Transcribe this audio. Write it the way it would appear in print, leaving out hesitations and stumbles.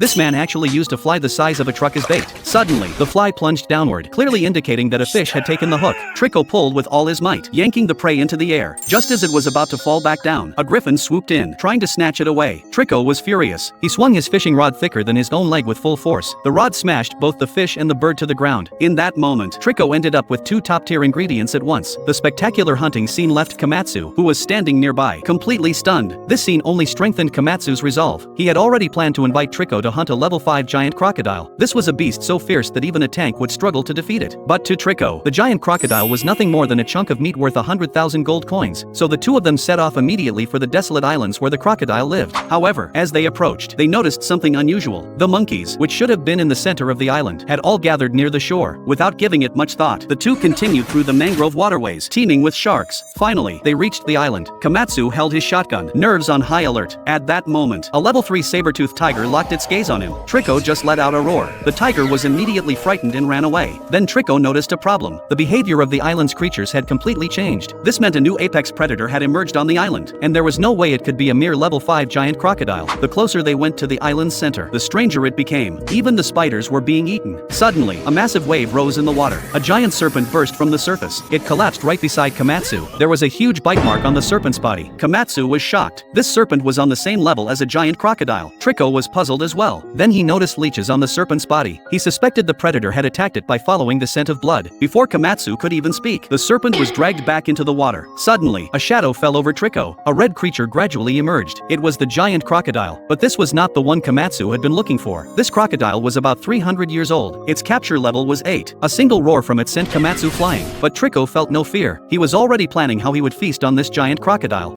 This man actually used a fly the size of a truck as bait. Suddenly, the fly plunged downward, clearly indicating that a fish had taken the hook. Trico pulled with all his might, yanking the prey into the air. Just as it was about to fall back down, a griffin swooped in, trying to snatch it away. Trico was furious. He swung his fishing rod thicker than his own leg with full force. The rod smashed both the fish and the bird to the ground. In that moment, Trico ended up with two top-tier ingredients at once. The spectacular hunting scene left Komatsu, who was standing nearby, completely stunned. This scene only strengthened Komatsu's resolve. He had already planned to invite Trico to hunt a level 5 giant crocodile. This was a beast so fierce that even a tank would struggle to defeat it. But to Trico, the giant crocodile was nothing more than a chunk of meat worth 100,000 gold coins, so the two of them set off immediately for the desolate islands where the crocodile lived. However, as they approached, they noticed something unusual. The monkeys, which should have been in the center of the island, had all gathered near the shore. Without giving it much thought, the two continued through the mangrove waterways, teeming with sharks. Finally, they reached the island. Komatsu held his shotgun, nerves on high alert. At that moment, a level 3 saber-toothed tiger locked its gaze on him. Trico just let out a roar. The tiger was immediately frightened and ran away. Then Trico noticed a problem. The behavior of the island's creatures had completely changed. This meant a new apex predator had emerged on the island, and there was no way it could be a mere level 5 giant crocodile. The closer they went to the island's center, the stranger it became. Even the spiders were being eaten. Suddenly, a massive wave rose in the water. A giant serpent burst from the surface. It collapsed right beside Komatsu. There was a huge bite mark on the serpent's body. Komatsu was shocked. This serpent was on the same level as a giant crocodile. Trico was puzzled as well. Then he noticed leeches on the serpent's body. He suspected the predator had attacked it by following the scent of blood. Before Komatsu could even speak, the serpent was dragged back into the water. Suddenly, a shadow fell over Trico. A red creature gradually emerged. It was the giant crocodile, but this was not the one Komatsu had been looking for. This crocodile was about 300 years old. Its capture level was 8. A single roar from it sent Komatsu flying, but Trico felt no fear. He was already planning how he would feast on this giant crocodile.